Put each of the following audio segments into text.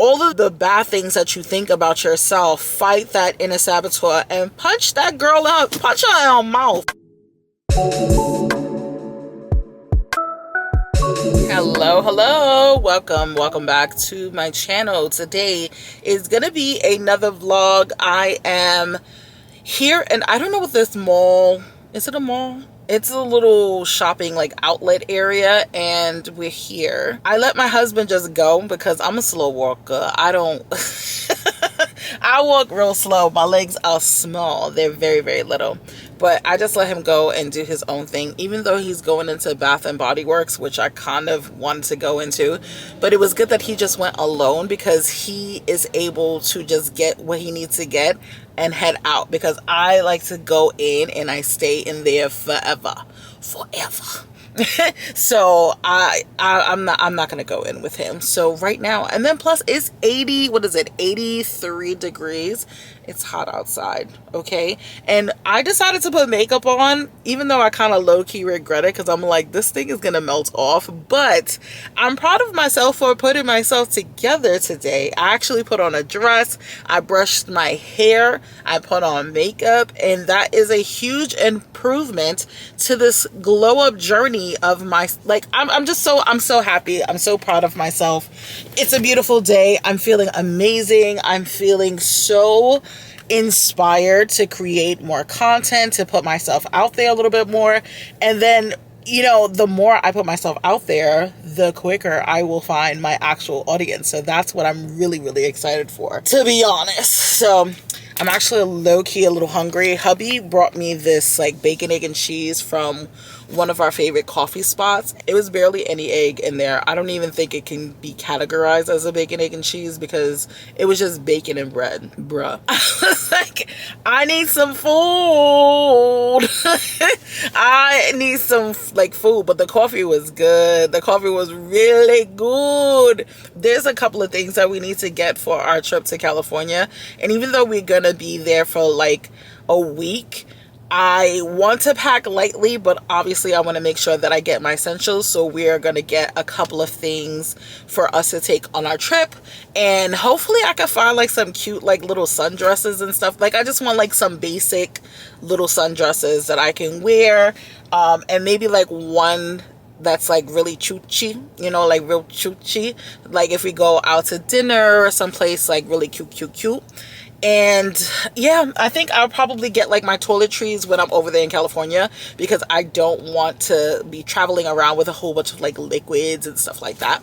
all of the bad things that you think about yourself, fight that inner saboteur and punch that girl out, punch her in her mouth. Hello, welcome back to my channel. Today is gonna be another vlog. I am here, and I don't know what this mall is. It a mall? It's a little shopping like outlet area, and we're here. I let my husband just go because I'm a slow walker. I don't I walk real slow. My legs are small. They're very, very little. But I just let him go and do his own thing, even though he's going into Bath and Body Works, which I kind of wanted to go into. But it was good that he just went alone because he is able to just get what he needs to get and head out, because I like to go in and I stay in there forever. So I'm not gonna go in with him. So right now, and then plus it's 83 degrees. It's hot outside, okay? And I decided to put makeup on, even though I kind of low-key regret it, because I'm like, this thing is gonna melt off. But I'm proud of myself for putting myself together today. I actually put on a dress, I brushed my hair, I put on makeup, and that is a huge improvement to this glow-up journey of my, like, I'm so happy. I'm so proud of myself. It's a beautiful day. I'm feeling amazing. I'm feeling so inspired to create more content, to put myself out there a little bit more. And then, you know, the more I put myself out there, the quicker I will find my actual audience. So that's what I'm really, really excited for, to be honest. So I'm actually low-key a little hungry. Hubby brought me this like bacon, egg, and cheese from one of our favorite coffee spots. It was barely any egg in there. I don't even think it can be categorized as a bacon, egg, and cheese because it was just bacon and bread. Bruh. I was like, I need some food. I need some like food, but the coffee was good. The coffee was really good. There's a couple of things that we need to get for our trip to California. And even though we're gonna be there for like a week, I want to pack lightly, but obviously I want to make sure that I get my essentials. So we are going to get a couple of things for us to take on our trip. And hopefully I can find like some cute like little sundresses and stuff. Like I just want like some basic little sundresses that I can wear. And maybe like one that's like really choochie, you know, like real choochie. Like if we go out to dinner or someplace like really cute. And yeah, I think I'll probably get like my toiletries when I'm over there in California, because I don't want to be traveling around with a whole bunch of like liquids and stuff like that.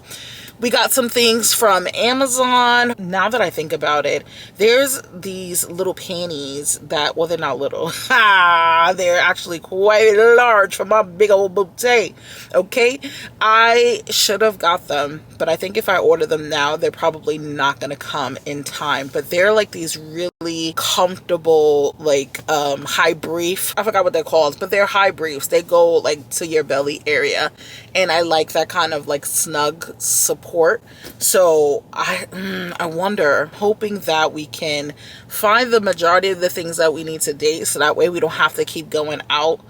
We got some things from Amazon. Now that I think about it, there's these little panties that, well, they're not little. They're actually quite large for my big old booty. Okay, I should have got them, but I think if I order them now, they're probably not gonna come in time. But they're like these really comfortable, like high brief. I forgot what they're called, but they're high briefs. They go like to your belly area, and I like that kind of like snug support. So I wonder, hoping that we can find the majority of the things that we need to date, so that way we don't have to keep going out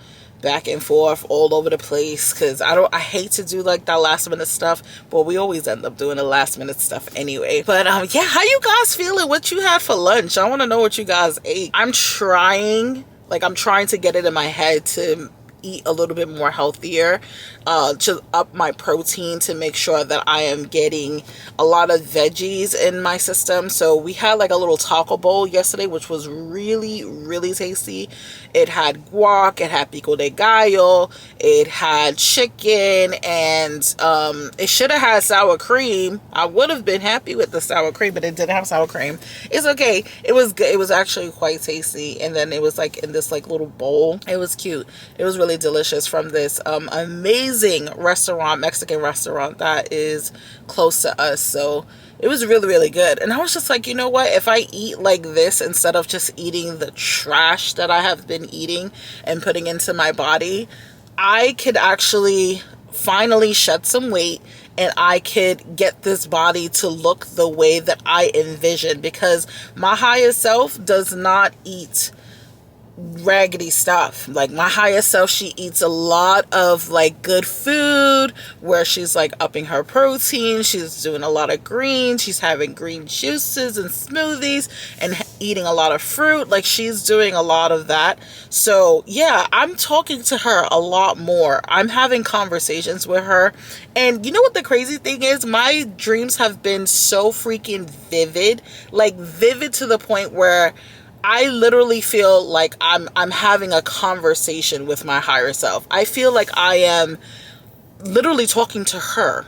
back and forth all over the place, because I hate to do like that last minute stuff, but we always end up doing the last minute stuff anyway. But yeah, how you guys feeling? What you had for lunch? I want to know what you guys ate. I'm trying to get it in my head to eat a little bit more healthier, to up my protein, to make sure that I am getting a lot of veggies in my system. So we had like a little taco bowl yesterday, which was really, really tasty. It had guac, it had pico de gallo, it had chicken, and it should have had sour cream. I would have been happy with the sour cream, but it didn't have sour cream. It's okay. It was good. It was actually quite tasty. And then it was like in this like little bowl. It was cute. It was really delicious, from this amazing restaurant, Mexican restaurant that is close to us. So it was really, really good. And I was just like, you know what, if I eat like this instead of just eating the trash that I have been eating and putting into my body, I could actually finally shed some weight, and I could get this body to look the way that I envision, because my higher self does not eat raggedy stuff. Like my higher self, she eats a lot of like good food where she's like upping her protein. She's doing a lot of greens. She's having green juices and smoothies and eating a lot of fruit. Like she's doing a lot of that. So yeah, I'm talking to her a lot more. I'm having conversations with her. And you know what the crazy thing is? My dreams have been so freaking vivid, like vivid to the point where I literally feel like I'm having a conversation with my higher self. I feel like I am literally talking to her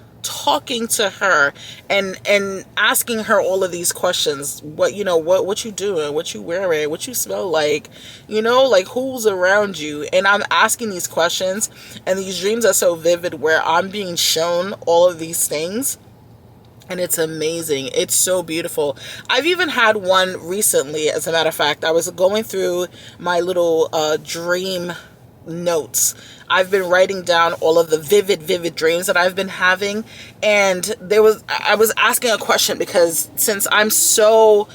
and asking her all of these questions. What you doing, what you wearing, what you smell like, like who's around you. And I'm asking these questions, and these dreams are so vivid where I'm being shown all of these things. And it's amazing. It's so beautiful. I've even had one recently, as a matter of fact. I was going through my little dream notes. I've been writing down all of the vivid dreams that I've been having. And I was asking a question because since I'm so,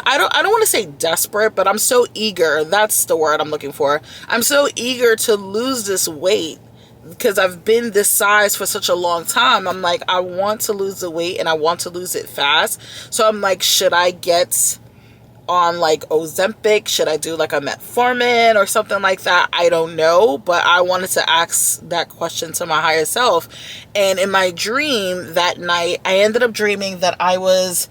I don't want to say desperate, but I'm so eager. That's the word I'm looking for. I'm so eager to lose this weight, because I've been this size for such a long time. I'm like, I want to lose the weight and I want to lose it fast. So I'm like, should I get on like Ozempic? Should I do like a metformin or something like that? I don't know, but I wanted to ask that question to my higher self. And in my dream that night, I ended up dreaming that I was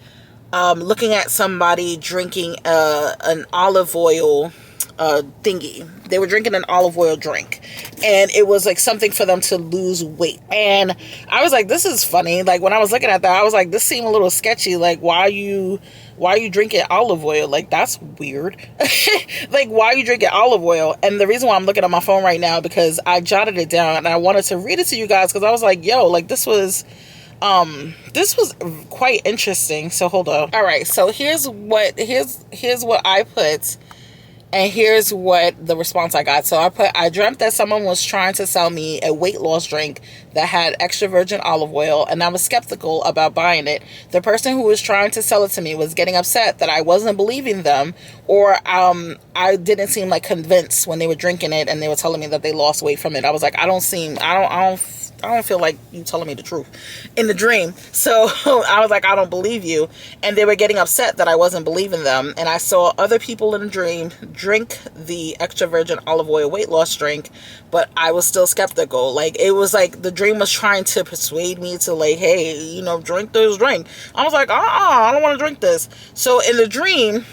looking at somebody drinking an olive oil thingy. They were drinking an olive oil drink, and it was like something for them to lose weight. And I was like, this is funny. Like when I was looking at that, I was like, this seemed a little sketchy. Like why are you drinking olive oil? Like that's weird. Like why are you drinking olive oil? And the reason why I'm looking at my phone right now, because I jotted it down and I wanted to read it to you guys, because I was like, yo, like this was quite interesting. So hold on. All right, so here's what I put. And here's what the response I got. So I dreamt that someone was trying to sell me a weight loss drink that had extra virgin olive oil, and I was skeptical about buying it. The person who was trying to sell it to me was getting upset that I wasn't believing them, or I didn't seem like convinced when they were drinking it and they were telling me that they lost weight from it. I was like, I don't feel like you telling me the truth in the dream. So I was like, I don't believe you. And they were getting upset that I wasn't believing them. And I saw other people in the dream drink the extra virgin olive oil weight loss drink, but I was still skeptical. Like it was like the dream was trying to persuade me to like, hey, drink this drink. I was like, I don't want to drink this. So in the dream,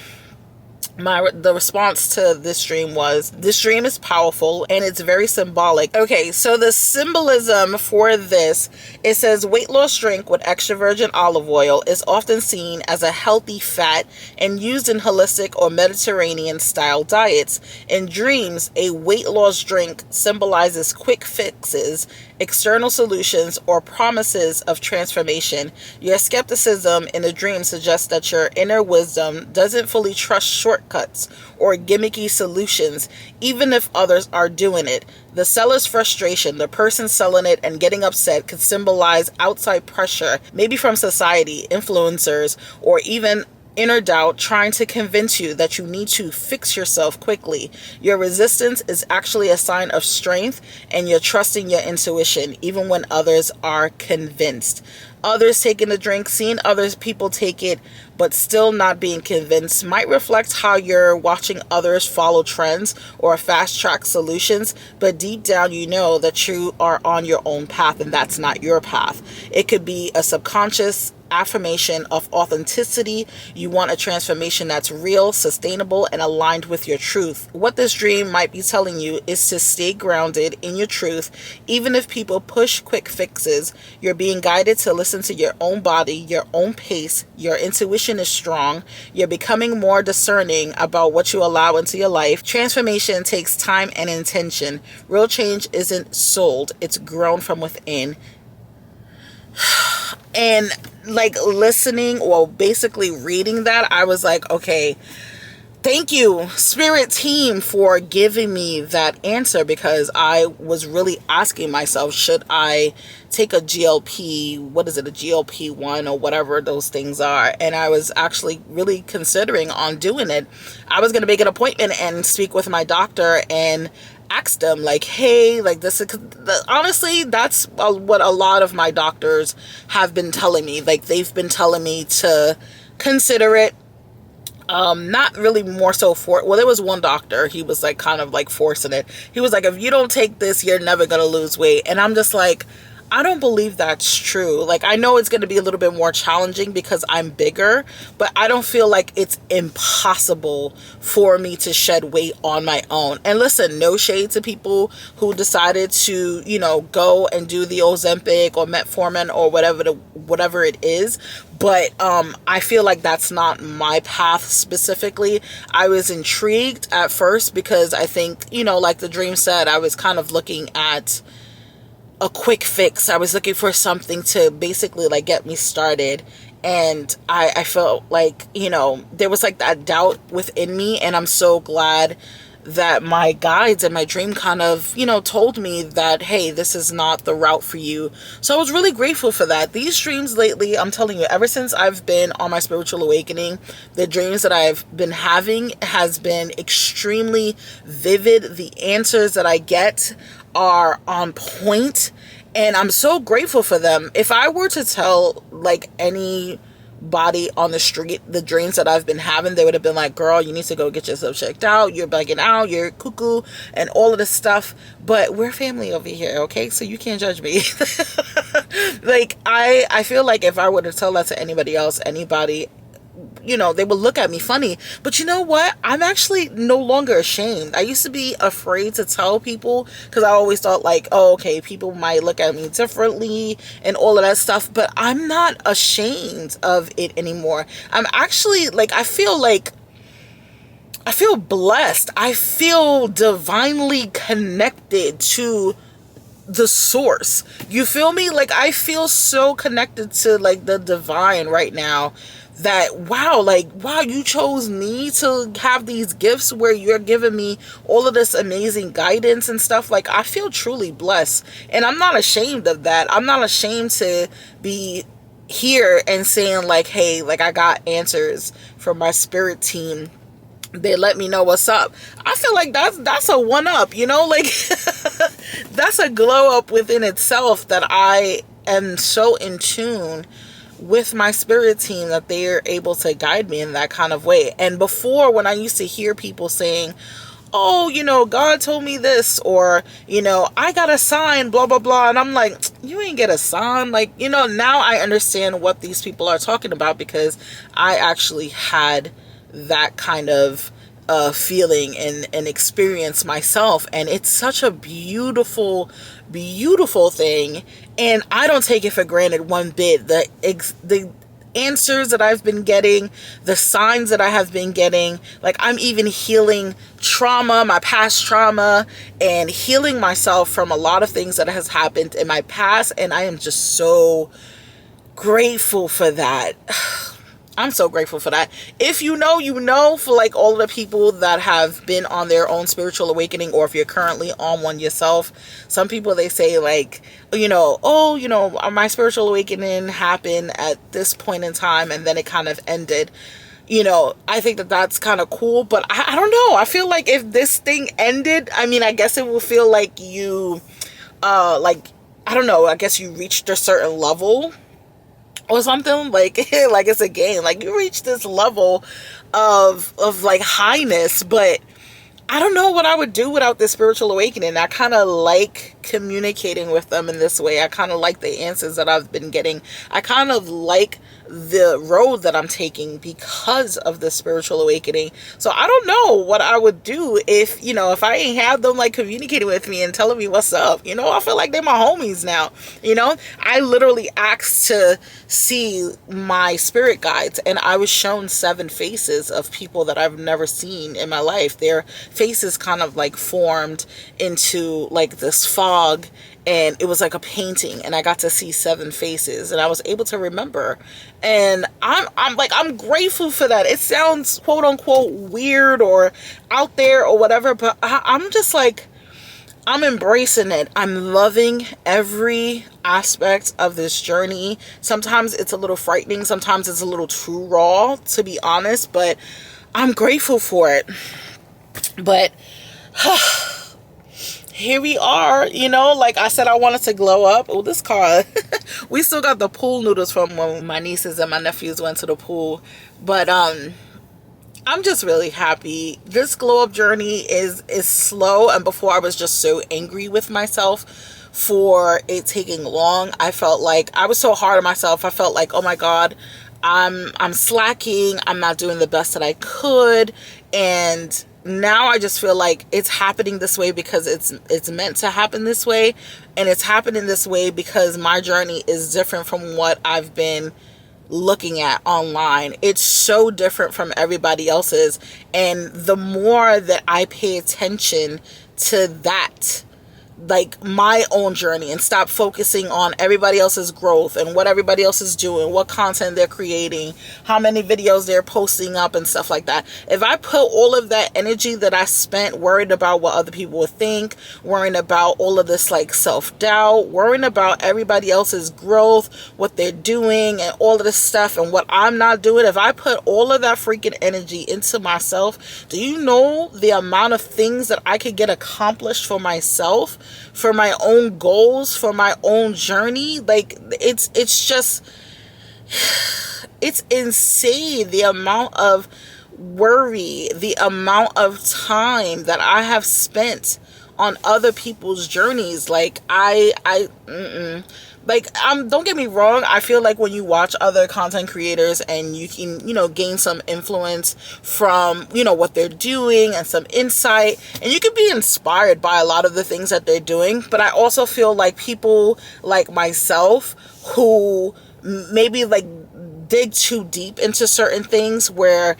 the response to this dream was, this dream is powerful and it's very symbolic. Okay, so the symbolism for this, it says weight loss drink with extra virgin olive oil is often seen as a healthy fat and used in holistic or Mediterranean style diets. In dreams, a weight loss drink symbolizes quick fixes, external solutions, or promises of transformation. Your skepticism in the dream suggests that your inner wisdom doesn't fully trust shortcuts or gimmicky solutions, even if others are doing it. The seller's frustration, the person selling it and getting upset, could symbolize outside pressure, maybe from society, influencers, or even inner doubt trying to convince you that you need to fix yourself quickly. Your resistance is actually a sign of strength, and you're trusting your intuition even when others are convinced. Others taking the drink, seeing other people take it, but still not being convinced, might reflect how you're watching others follow trends or fast-track solutions, but deep down you know that you are on your own path and that's not your path. It could be a subconscious affirmation of authenticity. You want a transformation that's real, sustainable, and aligned with your truth. What this dream might be telling you is to stay grounded in your truth. Even if people push quick fixes, you're being guided to listen to your own body, your own pace. Your intuition is strong. You're becoming more discerning about what you allow into your life. Transformation takes time and intention. Real change isn't sold, it's grown from within. And like listening, or basically reading that, I was like, okay, Thank you, Spirit Team, for giving me that answer, because I was really asking myself, should I take a GLP, what is it, a GLP-1 or whatever those things are? And I was actually really considering on doing it. I was going to make an appointment and speak with my doctor and ask them, like, hey, like, this is, honestly, that's what a lot of my doctors have been telling me. Like, they've been telling me to consider it. Not really more so for, well, there was one doctor, he was like kind of like forcing it. He was like, if you don't take this, you're never gonna lose weight. And I'm just like, I don't believe that's true. Like, I know it's going to be a little bit more challenging because I'm bigger, but I don't feel like it's impossible for me to shed weight on my own. And listen, no shade to people who decided to, you know, go and do the Ozempic or metformin or whatever it is. But I feel like that's not my path specifically. I was intrigued at first because I think, you know, like the dream said, I was kind of looking at a quick fix. I was looking for something to basically like get me started. And I felt like, you know, there was like that doubt within me. And I'm so glad that my guides and my dream kind of, you know, told me that, hey, this is not the route for you. So I was really grateful for that. These dreams lately, I'm telling you, ever since I've been on my spiritual awakening, the dreams that I've been having has been extremely vivid. The answers that I get are on point, and I'm so grateful for them. If I were to tell like anybody on the street the dreams that I've been having, they would have been like, girl, you need to go get yourself checked out, you're bugging out, you're cuckoo, and all of this stuff. But we're family over here, okay? So you can't judge me. Like, I feel like if I were to tell that to anybody else, anybody, you know, they would look at me funny. But you know what? I'm actually no longer ashamed. I used to be afraid to tell people because I always thought like, oh, okay, people might look at me differently and all of that stuff. But I'm not ashamed of it anymore. I'm actually like, I feel blessed. I feel divinely connected to the source. You feel me? Like, I feel so connected to like the divine right now, that wow, you chose me to have these gifts where you're giving me all of this amazing guidance and stuff. Like, I feel truly blessed, and I'm not ashamed of that. I'm not ashamed to be here and saying like, hey, like, I got answers from my spirit team. They let me know what's up. I feel like that's a one up, you know, like that's a glow up within itself, that I am so in tune with my spirit team that they are able to guide me in that kind of way. And before, when I used to hear people saying, oh, you know, God told me this, or, you know, I got a sign, blah, blah, blah. And I'm like, you ain't get a sign. Like, you know, now I understand what these people are talking about, because I actually had that kind of feeling and experience myself. And it's such a beautiful, beautiful thing. And I don't take it for granted one bit. The answers that I've been getting, the signs that I have been getting, like, I'm even healing trauma, my past trauma, and healing myself from a lot of things that has happened in my past. And I am just so grateful for that. I'm so grateful for that. If you know, you know, for like all of the people that have been on their own spiritual awakening, or if you're currently on one yourself, some people, they say like, you know, oh, you know, my spiritual awakening happened at this point in time and then it kind of ended. You know, I think that that's kind of cool, but I don't know. I feel like if this thing ended, I mean, I guess it will feel like you, like, I don't know, I guess you reached a certain level or something, like like it's a game, like you reach this level of like highness. But I don't know what I would do without this spiritual awakening. I kind of like communicating with them in this way. I kind of like the answers that I've been getting. I kind of like the road that I'm taking because of the spiritual awakening. So I don't know what I would do if, you know, if I ain't have them like communicating with me and telling me what's up. You know, I feel like they're my homies now. You know, I literally asked to see my spirit guides, and I was shown 7 faces of people that I've never seen in my life. Their faces kind of like formed into like this fog, and it was like a painting, and I got to see 7 faces, and I was able to remember. And I'm grateful for that. It sounds quote unquote weird or out there or whatever, but I'm just like, I'm embracing it. I'm loving every aspect of this journey. Sometimes it's a little frightening. Sometimes it's a little too raw, to be honest, but I'm grateful for it. But here we are, like I said, I wanted to glow up. Oh, this car. We still got the pool noodles from when my nieces and my nephews went to the pool. But I'm just really happy. This glow up journey is slow, and before I was just so angry with myself for it taking long. I felt like I was so hard on myself. I felt like, oh my God, I'm slacking. I'm not doing the best that I could. And now I just feel like it's happening this way because it's meant to happen this way, and it's happening this way because my journey is different from what I've been looking at online. It's so different from everybody else's, and the more that I pay attention to that, like my own journey, and stop focusing on everybody else's growth and what everybody else is doing, what content they're creating, how many videos they're posting up and stuff like that. If I put all of that energy that I spent worried about what other people would think, worrying about all of this like self-doubt, worrying about everybody else's growth, what they're doing and all of this stuff and what I'm not doing, if I put all of that freaking energy into myself, do you know the amount of things that I could get accomplished for myself, for my own goals, for my own journey? Like it's just, it's insane the amount of worry, the amount of time that I have spent on other people's journeys. Like don't get me wrong, I feel like when you watch other content creators and you can, gain some influence from, what they're doing and some insight, and you can be inspired by a lot of the things that they're doing. But I also feel like people like myself who maybe like dig too deep into certain things, where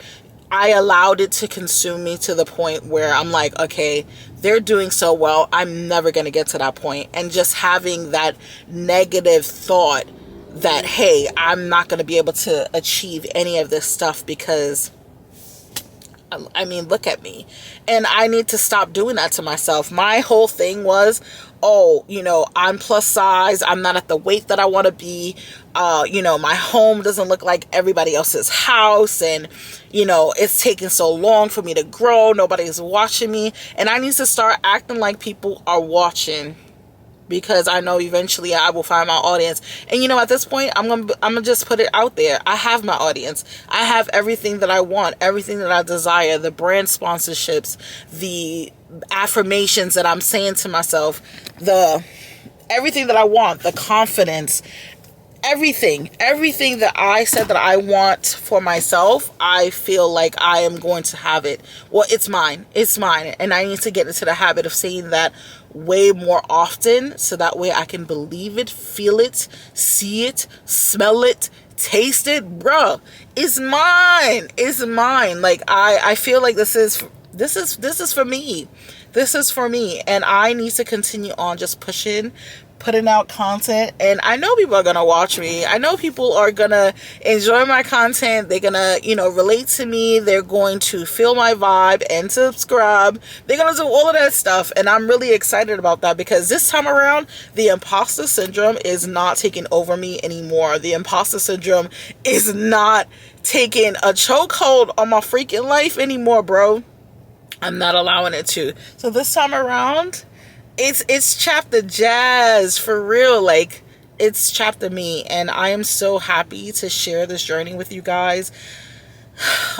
I allowed it to consume me to the point where I'm like, okay, they're doing so well, I'm never going to get to that point. And just having that negative thought that, hey, I'm not going to be able to achieve any of this stuff because, I mean, look at me. And I need to stop doing that to myself. My whole thing was, I'm plus size, I'm not at the weight that I want to be, my home doesn't look like everybody else's house, and it's taking so long for me to grow, nobody's watching me, and I need to start acting like people are watching, because I know eventually I will find my audience. And at this point, I'm gonna just put it out there. I have my audience. I have everything that I want, everything that I desire, the brand sponsorships, the affirmations that I'm saying to myself, everything that I want, the confidence, everything that I said that I want for myself, I feel like I am going to have it. Well, it's mine. And I need to get into the habit of saying that way more often, so that way I can believe it, feel it, see it, smell it, taste it. Bruh, it's mine. Like I feel like this is for me. This is for me, and I need to continue on just putting out content. And I know people are gonna watch me. I know people are gonna enjoy my content. They're gonna, relate to me. They're going to feel my vibe and subscribe. They're gonna do all of that stuff, and I'm really excited about that, because this time around, the imposter syndrome is not taking over me anymore. The imposter syndrome is not taking a chokehold on my freaking life anymore, bro. I'm not allowing it to. So this time around, it's chapter jazz for real. Like, it's chapter me, and I am so happy to share this journey with you guys.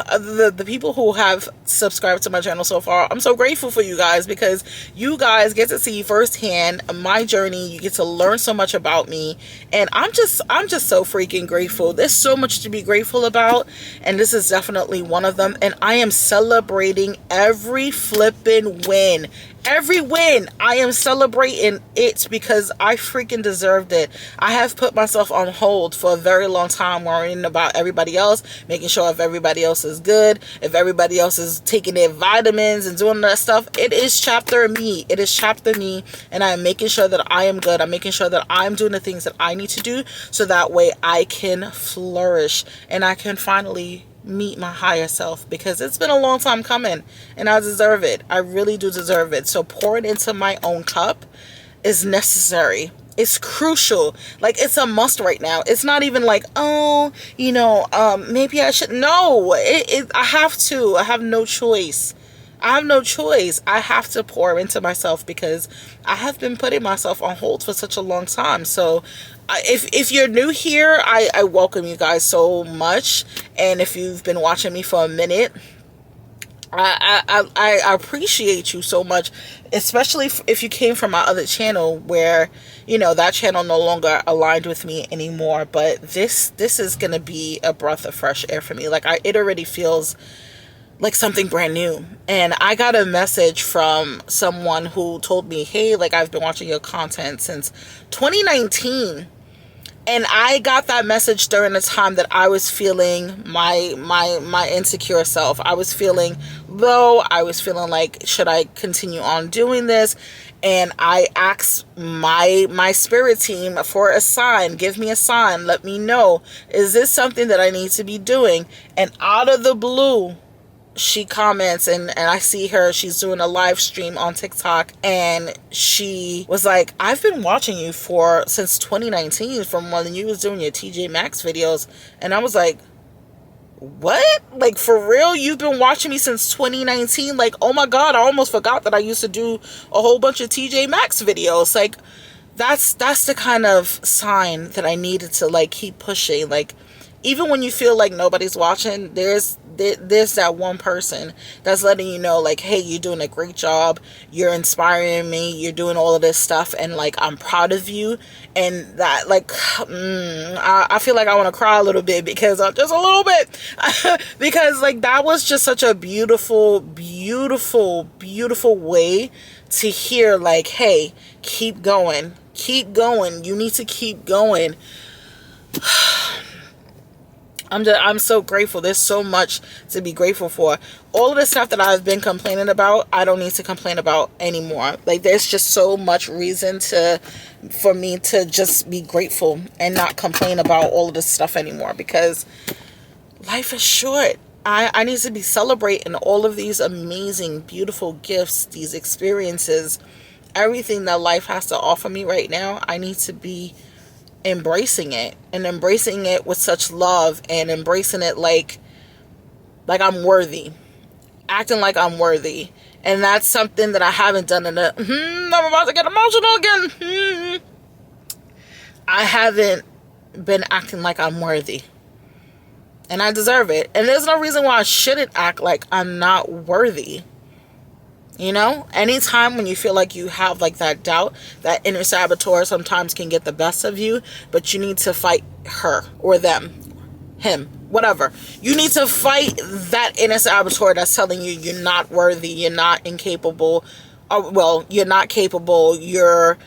The people who have subscribed to my channel so far, I'm so grateful for you guys, because you guys get to see firsthand my journey. You get to learn so much about me, and I'm just so freaking grateful. There's so much to be grateful about, and this is definitely one of them. And I am celebrating every flipping win, Every win, I am celebrating it because I freaking deserved it. I have put myself on hold for a very long time, worrying about everybody else, making sure if everybody else is good, if everybody else is taking their vitamins and doing that stuff. It is chapter me. It is chapter me, and I am making sure that I am good. I'm making sure that I'm doing the things that I need to do so that way I can flourish and I can finally meet my higher self, because it's been a long time coming and I deserve it. I really do deserve it. So pouring into my own cup is necessary. It's crucial. Like, it's a must right now. It's not even like, oh, maybe I should. No, I have to. I have no choice. I have no choice. I have to pour into myself because I have been putting myself on hold for such a long time. So if you're new here, I welcome you guys so much. And if you've been watching me for a minute, I appreciate you so much, especially if you came from my other channel where, that channel no longer aligned with me anymore. But this is going to be a breath of fresh air for me. Like, it already feels like something brand new. And I got a message from someone who told me, hey, like, I've been watching your content since 2019. And I got that message during the time that I was feeling my insecure self. I was feeling low. I was feeling like, should I continue on doing this? And I asked my spirit team for a sign. Give me a sign. Let me know. Is this something that I need to be doing? And out of the blue, she comments, and I see her, she's doing a live stream on TikTok, and she was like, I've been watching you since 2019, from when you was doing your TJ Maxx videos. And I was like, what? Like, for real? You've been watching me since 2019? Like, oh my God, I almost forgot that I used to do a whole bunch of TJ Maxx videos. Like, that's the kind of sign that I needed to, like, keep pushing. Like, even when you feel like nobody's watching, there's that one person that's letting you know, like, hey, you're doing a great job, you're inspiring me, you're doing all of this stuff, and, like, I'm proud of you. And that, like, I feel like I want to cry a little bit, because just a little bit because, like, that was just such a beautiful, beautiful, beautiful way to hear, like, hey, keep going, you need to keep going. I'm so grateful. There's so much to be grateful for. All of the stuff that I've been complaining about, I don't need to complain about anymore. Like, there's just so much reason for me to just be grateful and not complain about all of this stuff anymore, because life is short. I need to be celebrating all of these amazing, beautiful gifts, these experiences, everything that life has to offer me right now. I need to be embracing it, and embracing it with such love, and embracing it like I'm worthy, acting like I'm worthy. And that's something that I haven't done I'm about to get emotional again. I haven't been acting like I'm worthy, and I deserve it. And there's no reason why I shouldn't act like I'm not worthy. Anytime when you feel like you have, like, that doubt, that inner saboteur sometimes can get the best of you, but you need to fight her or them, him, whatever. You need to fight that inner saboteur that's telling you you're not worthy, you're not incapable, you're not capable, you're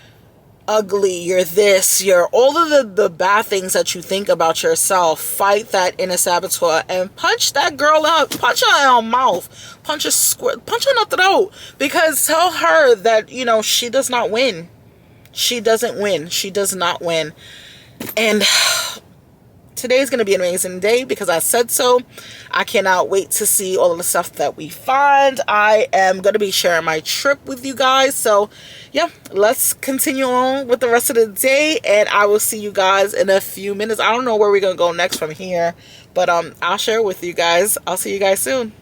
ugly, you're this, you're all of the bad things that you think about yourself. Fight that inner saboteur and punch that girl up, punch her in her mouth, punch her in the throat, because tell her that, she does not win. She doesn't win. She does not win. And today's going to be an amazing day because I said so. I cannot wait to see all of the stuff that we find. I am going to be sharing my trip with you guys. So, yeah, let's continue on with the rest of the day, and I will see you guys in a few minutes. I don't know where we're going to go next from here, but I'll share with you guys. I'll see you guys soon.